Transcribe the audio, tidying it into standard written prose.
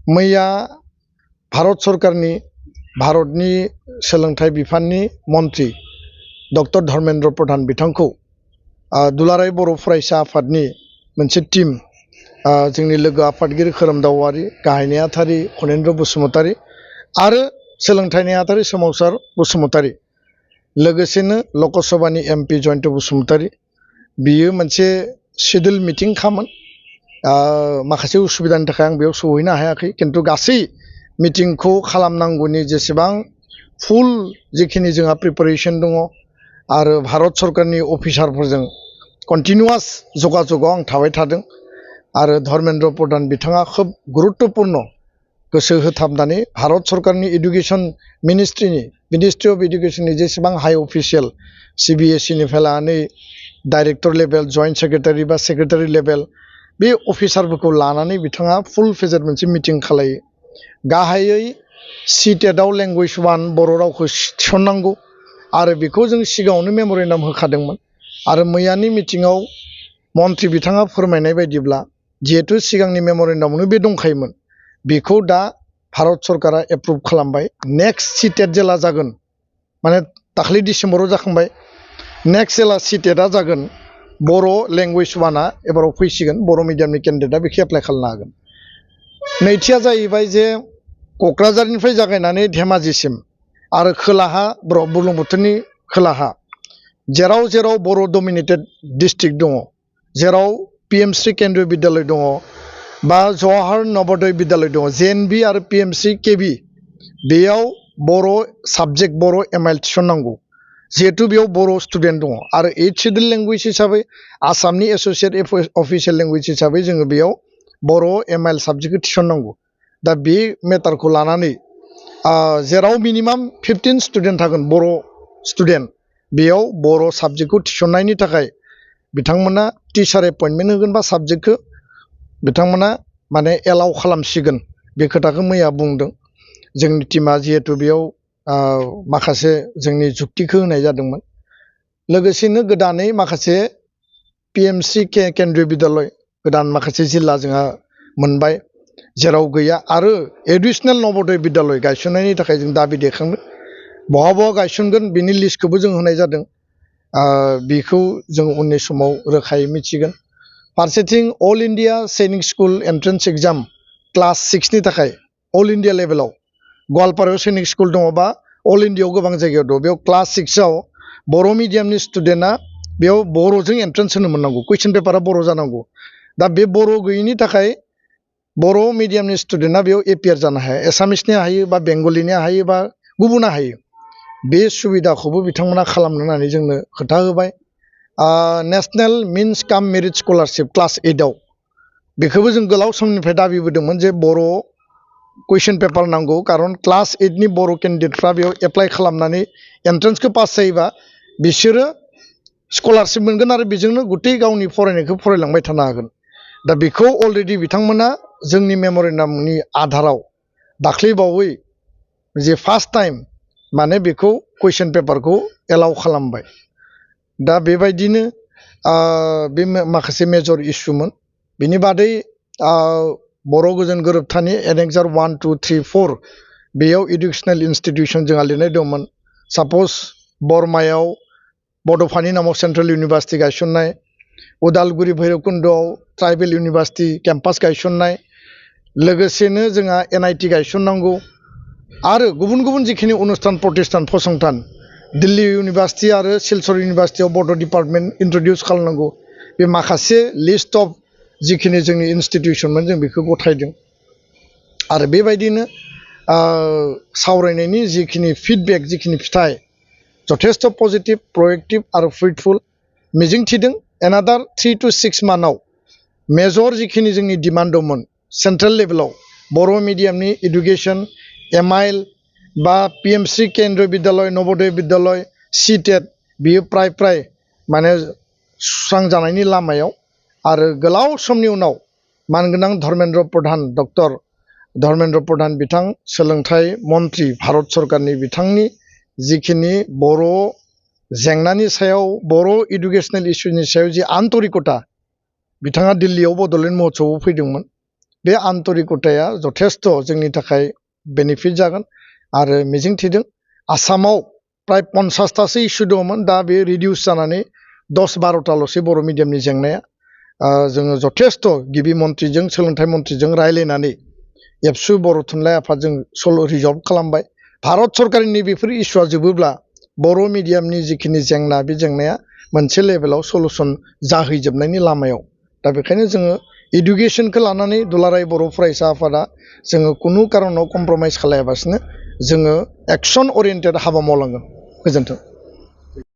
मैया भारत सरकारनि भारतनि सोलोंथाइ बिफाननि मन्त्रि डक्टर धर्मेन्द्र प्रधान बिथांखौ दुलाराय बर' फरायसा आफादनि मोनसे टीम जोंनि लोगो आफादगिरि खोरोमदाव औवारी गाहाय नेहाथारि खनेन्द्र बसुमतारी आरो सोलोंथाइ नेहाथारि सोमावसार बसुमतारी लोगोसेनो लकसभानि MP जयन्त बसुमतारी बियो मोनसे शेड्यूल मिटिं खामोन माखासे उसुबिदानि थाखाय आं बेयाव सहैनो हायाखै किन्तु गासै मिटिंखौ खालामनांगौनि जेसेबां फुल जिखिनि जोंहा प्रिपारेसन दङ आरो भारत सरकारनि अफिसारफोरजों कन्टिनिउआस जगाजगाव आं थाबाय थादों आरो धर्मेन्द्र प्रधान बिथाङा खोब गुरुत्वपूर्ण गोसो होथाबनानै भारत सरकारनि एडुकेशन मिनिस्ट्रि अफ एडुकेशननि जेसेबां हाई अफिसियेल CBSE निफ्राय लानानै डाइरेक्टर लेभेल जॉइंट सेक्रेटारि बा सेक्रेटारि लेभेल बे अफिसारफोरखौ लानानै बिथाङा फुल फेजेड मोनसे मिटिं खालायो गाहायै CTET-आव लैंग्वेज 1 बर' रावखौ थिसननांगौ आरो बेखौ जों सिगाङावनो मेमोरेन्डाम होखादोंमोन आरो मैयानि मिटिंआव मन्त्रि बिथाङा फोरमायनाय बायदिब्ला जिहेतु सिगांनि मेमोरेन्डामावनो बे दंखायोमोन बेखौ दा भारत सरकारा एप्रुभ खालामबाय नेक्स्ट CTET जेला जागोन माने दाखालि डिसेम्बराव जाखांबाय नेक्स्ट जेला CTET-आ जागोन बर' लैंग्वेज 1-आ एबाराव फैसिगोन बर' मिडियामनि केन्डिडेटआ बेखौ एप्लाइ खालामनो हागोन नैथिया जाहैबाय जे क'क्राझारनिफ्राय जागायनानै धेमाजिसिम आरो खोलाहा बुरलुंबुथुरनि खोलाहा जेराव जेराव बर' डमिनेटेड डिस्ट्रिक्ट दङ जेराव PMC केन्द्रीय विद्यालय दङ बा जवाहर नवोदय विद्यालय दङ JNV आरो PMC KB बेयाव बर' साबजेक्ट बर' MIL थिसननांगौ जिहेतु बेयाव बर' स्टुडेन्ट दङ आरो 8 शेड्यूल लैंग्वेज हिसाबै आसामनि एसोसिएट अफिसियेल लैंग्वेज हिसाबै जोङो बेयाव बर' MIL साबजेक्टखौ थिसननांगौ दा बे मेटारखौ लानानै जेराव मिनिमाम 15 स्टुडेन्ट थागोन बर' स्टुडेन्ट बेयाव बर' साबजेक्टखौ थिसननायनि थाखाय बिथांमोना टिचार एपइन्टमेन्ट होगोन बा साबजेक्टखौ बिथांमोना माने एलाउ खालामसिगोन बे खोथाखौ मैया बुंदों जोंनि टीमा जिहेतु बेयाव माखासे जोंनि जुक्तिखौ होनाय जादोंमोन लोगोसेनो गोदानै माखासे PMC केन्द्रीय विद्यालय गोदान माखासे जिल्ला जोंहा मोनबाय जेराव गैया आरो एडिशनेल नवोदय विद्यालय गायसननायनि थाखाय जों दाबि दैखांदों बहा बहा गायसनगोन बिनि लिस्टखौबो जों होनाय जादों बेखौ जों उननि समाव रोखायै मिथिगोन फारसेथिं अल इन्डिया सैनिक स्कुल एन्ट्रेन्स एग्जाम क्लास 6 नि थाखाय अल इन्डिया लेभेलाव गवालपारायाव सैनिक स्कुल दङ बा अल इन्डियायाव गोबां जायगायाव दङ बेयाव क्लास 6आव बर' मिडियामनि स्टुडेन्टआ बेयाव बर'जों एन्ट्रेन्स होनो मोननांगौ कुइसन पेपारा बर' जानांगौ दा बे बर' गैयिनि थाखाय बर' मिडियामनि स्टुडेन्टआ बेयाव एपियार जानो हाया एसामिसनि हायो बा बेंगलिनि हायो बा गुबुना हायो बे सुबिदाखौबो बिथांमोना खालामनो होननानै जोंनो खोथा होबाय नेशनेल मिन्स काम मेरिट स्कलारशिप क्लास 8आव बेखौबो जों गोलाव समनिफ्राय दाबिबोदोंमोन जे बर' कुइसन पेपार नांगौ खारन क्लास 8 नि बर' केन्डिडेटफ्रा बेयाव एप्लाइ खालामनानै एन्ट्रेन्सखौ पास जायोबा बिसोरो स्कलारशिप मोनगोन आरो बेजोंनो गुतै गावनि फरायनायखौ फरायलांबाय थानो हागोन दा बेखौ अलरेडि बिथांमोना जोंनि मेमोरेन्डामनि आधाराव दाख्लैबावै जे फार्स्ट टाइम माने बेखौ कुइसन पेपारखौ एलाउ खालामबाय दा बेबायदिनो बे माखासे मेजर इस्युमोन बिनि बादै बर' गोजोन गोरोबथानि एनेक्सार 1, 2, 3, 4 बेयाव इडुकेसनेल इन्सटिटिउसन जोंहा लिरनाय दंमोन साप'ज बरमायाव बड'फानि नामाव सेन्ट्रेल इउनिभार्सिटि गायसननाय उदालगुरि भैरबकुन्द'आव ट्राइबेल इउनिभार्सिटि केम्पास गायसननाय लोगोसेनो जोंहा NIT गायसननांगौ आरो गुबुन गुबुन जिखिनि अनुस्थान प्रतिष्ठान फसंथान दिल्ली इउनिभार्सिटि आरो सिलचर इउनिभार्सिटियाव बड' डिपार्टमेन्ट इन्ट्रडिउस खालामनांगौ बे माखासे लिस्ट अफ जिखिनि जोंनि इन्सटिटिउसनमोन जों बेखौ गथायदों आरो बेबायदिनो सावरायनायनि जिखिनि फिडबेक जिखिनि फिथाइ जथेस्थ' पजिटिभ प्रएक्टिभ आरो फ्रुइटफुल मिजिंथिदों एनादार 3 to 6 मान्थआव मेजर जिखिनि जोंनि डिमान्ड दंमोन सेन्ट्रेल लेभेलाव बर' मिडियामनि एडुकेसन MIL बा PMC केन्द्रीय विद्यालय नवोदय विद्यालय CTET बियो प्राय माने सुस्रांजानायनि लामायाव आरो गोलाव समनि उनाव मानगोनां डक्टर धर्मेन्द्र प्रधान बिथां सोलोंथाइ मन्त्रि भारत सरकारनि बिथांनि जिखिनि बर' जेंनानि सायाव बर' इडुकेसनेल इस्युनि सायाव जि आन्तरिकता बिथाङा दिल्लीयाव बड'लेण्ड महोत्सवआव फैदोंमोन बे आन्तरिकताया जथेस्थ' जोंनि थाखाय बेनिफिट जागोन आरो मिजिंथिदों आसामाव प्राय 50तासो इस्यु दंमोन दा बे रिडिउस जानानै 10-12ताल'सै बर' मिडियामनि जेंनाया जोङो जथेस्थ' गिबि मन्थ्रिजों सोलोंथाइ मन्थ्रिजों रायलायनानै एबसु बर' थुनलाइ आफादजों रिजल्भ खालामबाय भारत सरकारनि बेफोर इस्युआ जोबोब्ला बर' मिडियामनि जिखिनि जेंना बे जेंनाया मोनसे लेभेलाव सलुसन जाहैजोबनायनि लामायाव दा बेखायनो जोङो इडुकेसनखौ लानानै दुलाराय बर' फरायसा आफादा जोङो खुनु कारनाव कमप्रमाइज खालायाबासिनो जोङो एक्सन ओरिएन्टेड हाबा मावलांगोन। गोजोन्थों।